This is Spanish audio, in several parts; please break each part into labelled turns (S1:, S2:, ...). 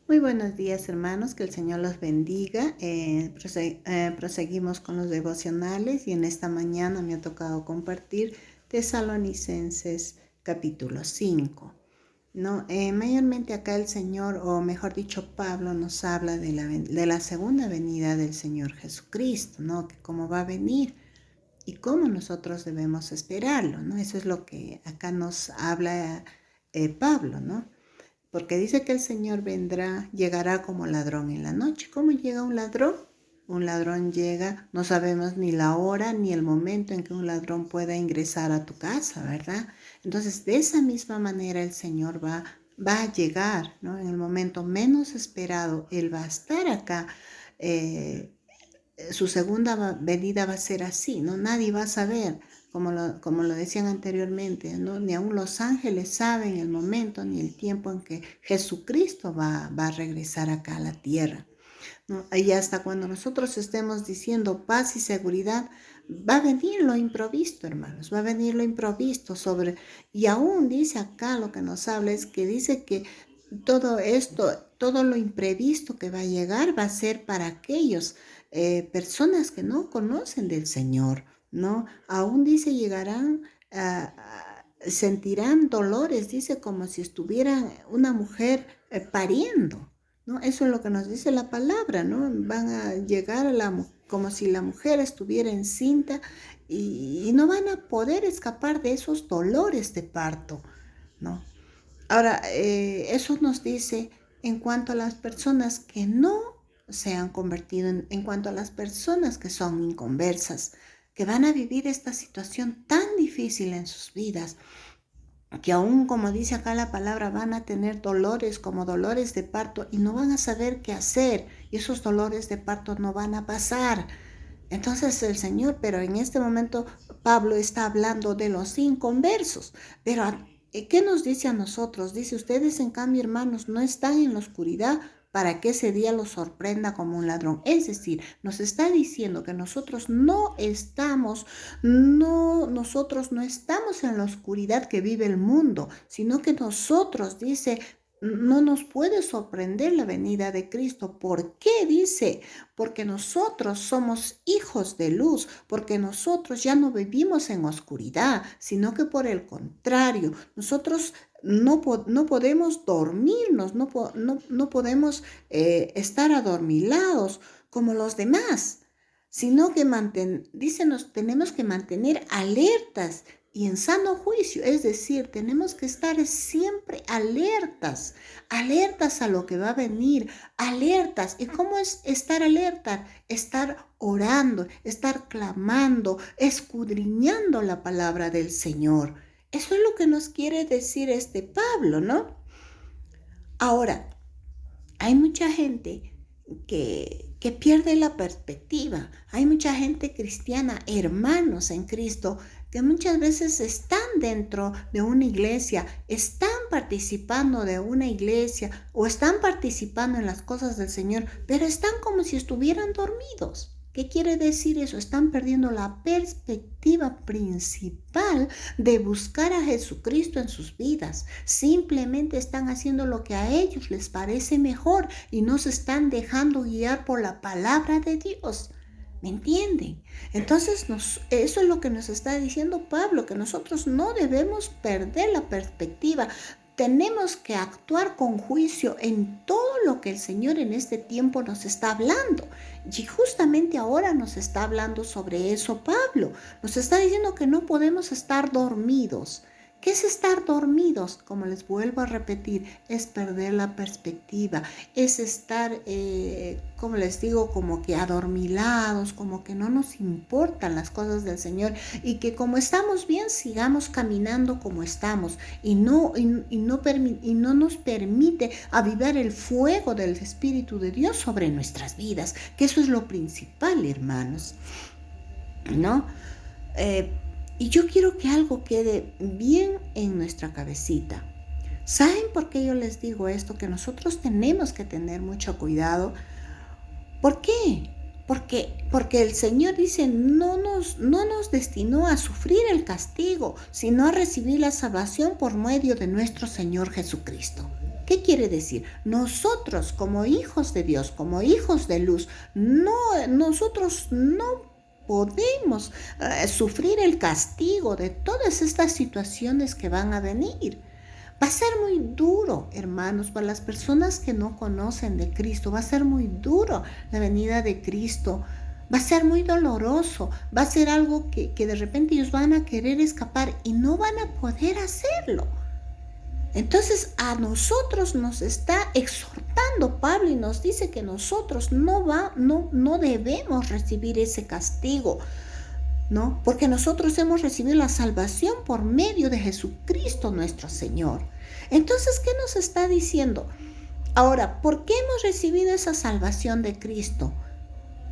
S1: Muy buenos días, hermanos, que el Señor los bendiga. Proseguimos con los devocionales y en esta mañana me ha tocado compartir Tesalonicenses capítulo 5. ¿No? Mayormente acá el Señor, o mejor dicho, Pablo nos habla de la segunda venida del Señor Jesucristo, ¿no? Que cómo va a venir y cómo nosotros debemos esperarlo, ¿no? Eso es lo que acá nos habla Pablo, ¿no? Porque dice que el Señor vendrá, llegará como ladrón en la noche. ¿Cómo llega un ladrón? Un ladrón llega, no sabemos ni la hora ni el momento en que un ladrón pueda ingresar a tu casa, ¿verdad? Entonces, de esa misma manera el Señor va a llegar, ¿no? En el momento menos esperado, Él va a estar acá. eh, Su segunda venida va a ser así, ¿no? Nadie va a saber, como lo decían anteriormente, ¿no? Ni aun los ángeles saben el momento ni el tiempo en que Jesucristo va a regresar acá a la tierra, ¿no? Y hasta cuando nosotros estemos diciendo paz y seguridad, va a venir lo improvisto, hermanos, va a venir lo improvisto y aún dice acá lo que nos habla es que dice que todo esto, todo lo imprevisto que va a llegar va a ser para aquellos personas que no conocen del Señor, ¿no? Aún dice llegarán, sentirán dolores, dice como si estuvieran una mujer pariendo, ¿no? Eso es lo que nos dice la palabra, ¿no? Van a llegar como si la mujer estuviera encinta y no van a poder escapar de esos dolores de parto, ¿no? Ahora, eso nos dice en cuanto a las personas que no se han convertido, en cuanto a las personas que son inconversas, que van a vivir esta situación tan difícil en sus vidas, que aún como dice acá la palabra, van a tener dolores como dolores de parto y no van a saber qué hacer y esos dolores de parto no van a pasar. Entonces el Señor, pero en este momento Pablo está hablando de los inconversos, pero ¿qué nos dice a nosotros? Dice, ustedes en cambio, hermanos, no están en la oscuridad para que ese día los sorprenda como un ladrón. Es decir, nos está diciendo que nosotros no estamos en la oscuridad que vive el mundo, sino que nosotros, dice, no nos puede sorprender la venida de Cristo. ¿Por qué? Dice, porque nosotros somos hijos de luz, porque nosotros ya no vivimos en oscuridad, sino que por el contrario, nosotros no podemos dormirnos, no podemos estar adormilados como los demás, sino que dice, nos tenemos que mantener alertas y en sano juicio, es decir, tenemos que estar siempre alertas, alertas a lo que va a venir, alertas. ¿Y cómo es estar alerta? Estar orando, estar clamando, escudriñando la palabra del Señor. Eso es lo que nos quiere decir este Pablo, ¿no? Ahora, hay mucha gente que pierde la perspectiva. Hay mucha gente cristiana, hermanos en Cristo, que muchas veces están dentro de una iglesia, están participando de una iglesia o están participando en las cosas del Señor, pero están como si estuvieran dormidos. ¿Qué quiere decir eso? Están perdiendo la perspectiva principal de buscar a Jesucristo en sus vidas. Simplemente están haciendo lo que a ellos les parece mejor y no se están dejando guiar por la palabra de Dios. ¿Me entienden? Entonces eso es lo que nos está diciendo Pablo, que nosotros no debemos perder la perspectiva. Tenemos que actuar con juicio en todo lo que el Señor en este tiempo nos está hablando. Y justamente ahora nos está hablando sobre eso Pablo. Nos está diciendo que no podemos estar dormidos. ¿Qué es estar dormidos? Como les vuelvo a repetir, es perder la perspectiva, es estar, como les digo, como que adormilados, como que no nos importan las cosas del Señor y que como estamos bien, sigamos caminando como estamos y no nos permite avivar el fuego del Espíritu de Dios sobre nuestras vidas, que eso es lo principal, hermanos, ¿no? Y yo quiero que algo quede bien en nuestra cabecita. ¿Saben por qué yo les digo esto? Que nosotros tenemos que tener mucho cuidado. ¿Por qué? Porque el Señor dice, no nos destinó a sufrir el castigo, sino a recibir la salvación por medio de nuestro Señor Jesucristo. ¿Qué quiere decir? Nosotros como hijos de Dios, como hijos de luz, nosotros no podemos sufrir el castigo de todas estas situaciones que van a venir. Va a ser muy duro, hermanos, para las personas que no conocen de Cristo. Va a ser muy duro la venida de Cristo. Va a ser muy doloroso. Va a ser algo que de repente ellos van a querer escapar y no van a poder hacerlo. Entonces a nosotros nos está exhortando Pablo y nos dice que nosotros no debemos recibir ese castigo, ¿no? Porque nosotros hemos recibido la salvación por medio de Jesucristo nuestro Señor. Entonces, ¿qué nos está diciendo? Ahora, ¿por qué hemos recibido esa salvación de Cristo?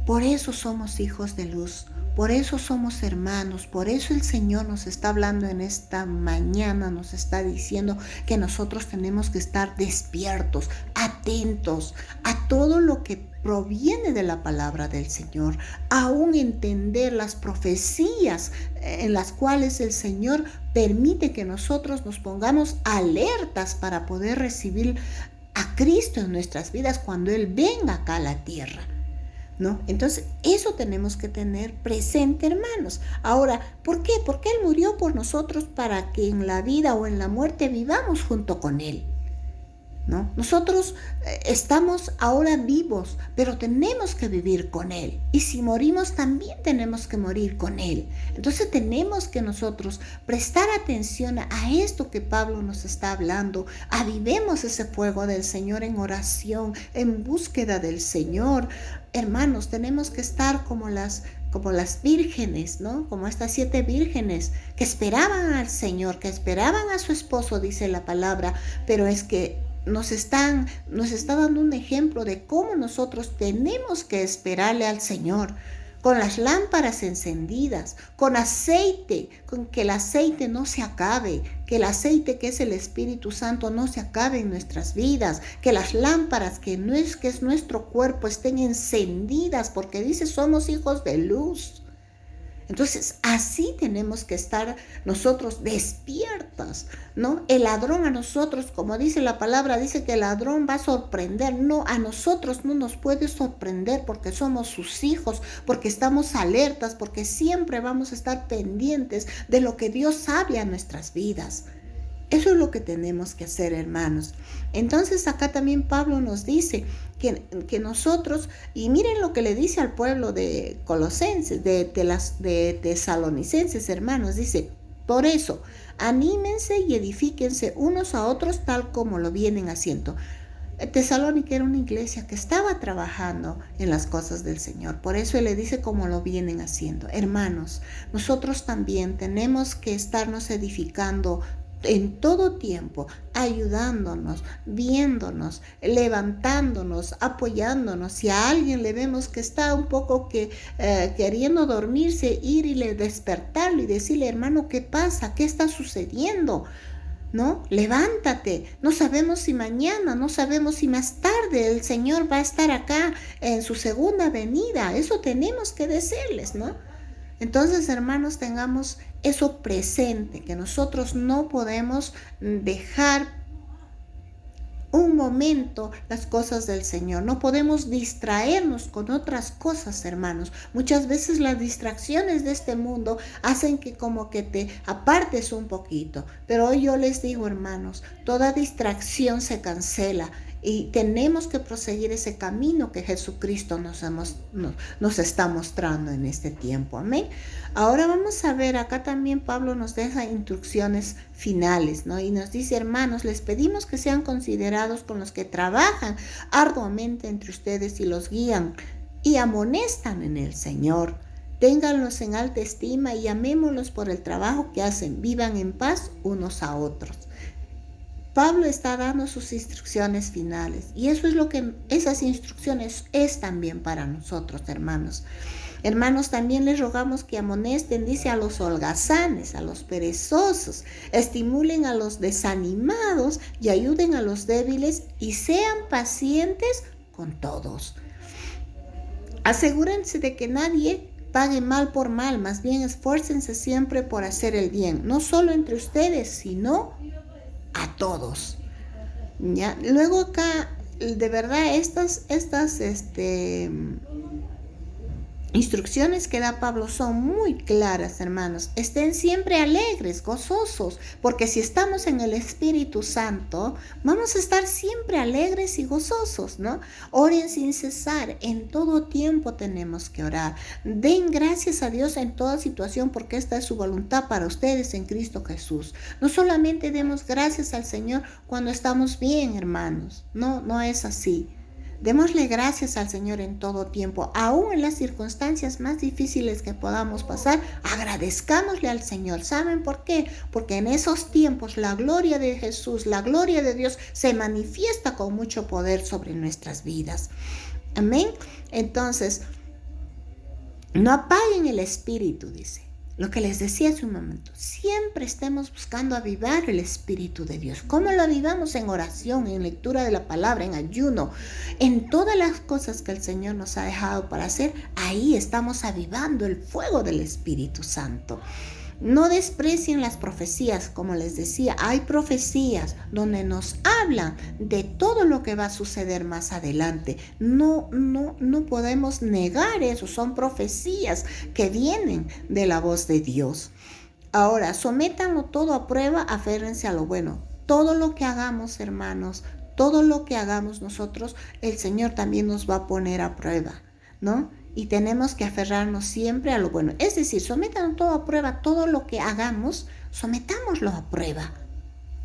S1: Por eso somos hijos de luz, por eso somos hermanos, por eso el Señor nos está hablando en esta mañana, nos está diciendo que nosotros tenemos que estar despiertos, atentos a todo lo que proviene de la palabra del Señor, aún entender las profecías en las cuales el Señor permite que nosotros nos pongamos alertas para poder recibir a Cristo en nuestras vidas cuando Él venga acá a la tierra, ¿no? Entonces, eso tenemos que tener presente, hermanos. Ahora, ¿por qué? Porque Él murió por nosotros para que en la vida o en la muerte vivamos junto con Él, ¿no? Nosotros estamos ahora vivos, pero tenemos que vivir con Él. Y si morimos, también tenemos que morir con Él. Entonces tenemos que nosotros prestar atención a esto que Pablo nos está hablando. Avivemos ese fuego del Señor en oración, en búsqueda del Señor. Hermanos, tenemos que estar como las vírgenes, ¿no? Como estas 7 vírgenes que esperaban al Señor, que esperaban a su esposo, dice la palabra, pero es que nos está dando un ejemplo de cómo nosotros tenemos que esperarle al Señor, con las lámparas encendidas, con aceite, con que el aceite no se acabe, que el aceite que es el Espíritu Santo no se acabe en nuestras vidas, que las lámparas que es nuestro cuerpo estén encendidas, porque dice somos hijos de luz. Entonces, así tenemos que estar nosotros despiertas, ¿no? El ladrón a nosotros, como dice la palabra, dice que el ladrón va a sorprender. No, a nosotros no nos puede sorprender porque somos sus hijos, porque estamos alertas, porque siempre vamos a estar pendientes de lo que Dios hable a nuestras vidas. Eso es lo que tenemos que hacer, hermanos. Entonces acá también Pablo nos dice que nosotros, y miren lo que le dice al pueblo de Colosenses, de Tesalonicenses, hermanos, dice, por eso, anímense y edifíquense unos a otros tal como lo vienen haciendo. Tesalónica era una iglesia que estaba trabajando en las cosas del Señor. Por eso Él le dice como lo vienen haciendo. Hermanos, nosotros también tenemos que estarnos edificando en todo tiempo, ayudándonos, viéndonos, levantándonos, apoyándonos. Si a alguien le vemos que está un poco queriendo dormirse, ir y despertarlo y decirle, hermano, ¿qué pasa? ¿Qué está sucediendo? ¿No? Levántate. No sabemos si mañana, no sabemos si más tarde el Señor va a estar acá en su segunda venida. Eso tenemos que decirles, ¿no? Entonces, hermanos, tengamos eso presente, que nosotros no podemos dejar un momento las cosas del Señor. No podemos distraernos con otras cosas, hermanos. Muchas veces las distracciones de este mundo hacen que como que te apartes un poquito. Pero hoy yo les digo, hermanos, toda distracción se cancela. Y tenemos que proseguir ese camino que Jesucristo nos está mostrando en este tiempo. Amén. Ahora vamos a ver, acá también Pablo nos deja instrucciones finales, ¿no? Y nos dice, hermanos, les pedimos que sean considerados con los que trabajan arduamente entre ustedes y los guían y amonestan en el Señor. Ténganlos en alta estima y amémoslos por el trabajo que hacen. Vivan en paz unos a otros. Pablo está dando sus instrucciones finales y eso es lo que esas instrucciones es también para nosotros, hermanos. Hermanos, también les rogamos que amonesten, dice, a los holgazanes, a los perezosos, estimulen a los desanimados y ayuden a los débiles y sean pacientes con todos. Asegúrense de que nadie pague mal por mal, más bien esfuércense siempre por hacer el bien, no solo entre ustedes, sino a todos. ¿Ya? Luego acá, de verdad, estas instrucciones que da Pablo son muy claras, hermanos. Estén siempre alegres, gozosos, porque si estamos en el Espíritu Santo, vamos a estar siempre alegres y gozosos, ¿no? Oren sin cesar, en todo tiempo tenemos que orar. Den gracias a Dios en toda situación, porque esta es su voluntad para ustedes en Cristo Jesús. No solamente demos gracias al Señor cuando estamos bien, hermanos. No es así. Démosle gracias al Señor en todo tiempo, aún en las circunstancias más difíciles que podamos pasar, agradezcámosle al Señor. ¿Saben por qué? Porque en esos tiempos la gloria de Jesús, la gloria de Dios se manifiesta con mucho poder sobre nuestras vidas. Amén. Entonces, no apaguen el espíritu, dice. Lo que les decía hace un momento, siempre estemos buscando avivar el Espíritu de Dios. ¿Cómo lo avivamos? En oración, en lectura de la palabra, en ayuno, en todas las cosas que el Señor nos ha dejado para hacer. Ahí estamos avivando el fuego del Espíritu Santo. No desprecien las profecías, como les decía, hay profecías donde nos hablan de todo lo que va a suceder más adelante. No podemos negar eso, son profecías que vienen de la voz de Dios. Ahora, sométanlo todo a prueba, aférrense a lo bueno. Todo lo que hagamos, hermanos, todo lo que hagamos nosotros, el Señor también nos va a poner a prueba, ¿no? Y tenemos que aferrarnos siempre a lo bueno. Es decir, sometan todo a prueba, todo lo que hagamos, sometámoslo a prueba,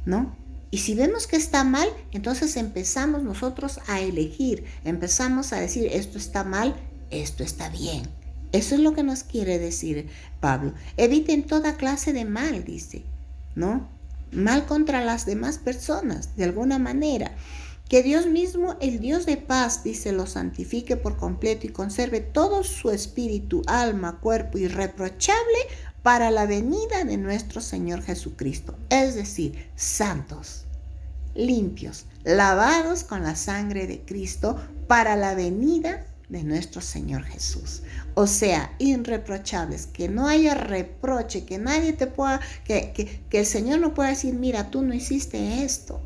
S1: ¿no? Y si vemos que está mal, entonces empezamos nosotros a elegir, empezamos a decir, esto está mal, esto está bien. Eso es lo que nos quiere decir Pablo. Eviten toda clase de mal, dice, ¿no? Mal contra las demás personas, de alguna manera. Que Dios mismo, el Dios de paz, dice, lo santifique por completo y conserve todo su espíritu, alma, cuerpo irreprochable para la venida de nuestro Señor Jesucristo. Es decir, santos, limpios, lavados con la sangre de Cristo para la venida de nuestro Señor Jesús. O sea, irreprochables, que no haya reproche, que nadie te pueda, que el Señor no pueda decir, mira, tú no hiciste esto.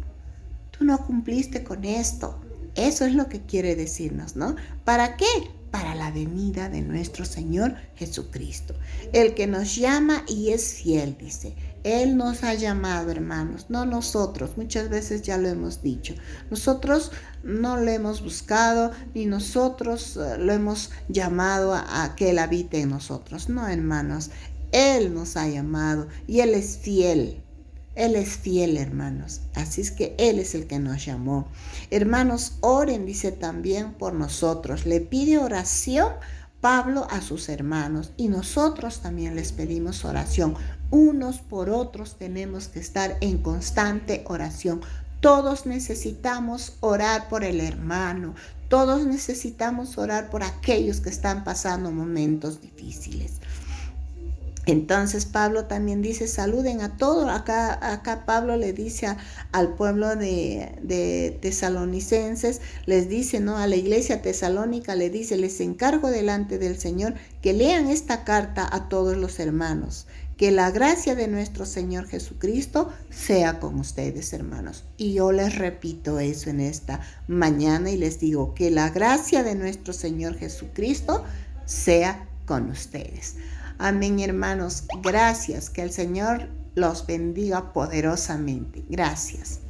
S1: Tú no cumpliste con esto. Eso es lo que quiere decirnos, ¿no? ¿Para qué? Para la venida de nuestro Señor Jesucristo. El que nos llama y es fiel, dice. Él nos ha llamado, hermanos, no nosotros. Muchas veces ya lo hemos dicho. Nosotros no lo hemos buscado, ni nosotros lo hemos llamado a que Él habite en nosotros. No, hermanos. Él nos ha llamado y Él es fiel. Él es fiel, hermanos. Así es que Él es el que nos llamó. Hermanos, oren, dice también por nosotros. Le pide oración Pablo a sus hermanos y nosotros también les pedimos oración. Unos por otros tenemos que estar en constante oración. Todos necesitamos orar por el hermano. Todos necesitamos orar por aquellos que están pasando momentos difíciles. Entonces Pablo también dice, saluden a todos. Acá Pablo le dice al pueblo de tesalonicenses, les dice, ¿no? A la iglesia tesalónica le dice, les encargo delante del Señor que lean esta carta a todos los hermanos. Que la gracia de nuestro Señor Jesucristo sea con ustedes, hermanos. Y yo les repito eso en esta mañana y les digo, que la gracia de nuestro Señor Jesucristo sea con ustedes. Amén, hermanos. Gracias. Que el Señor los bendiga poderosamente. Gracias.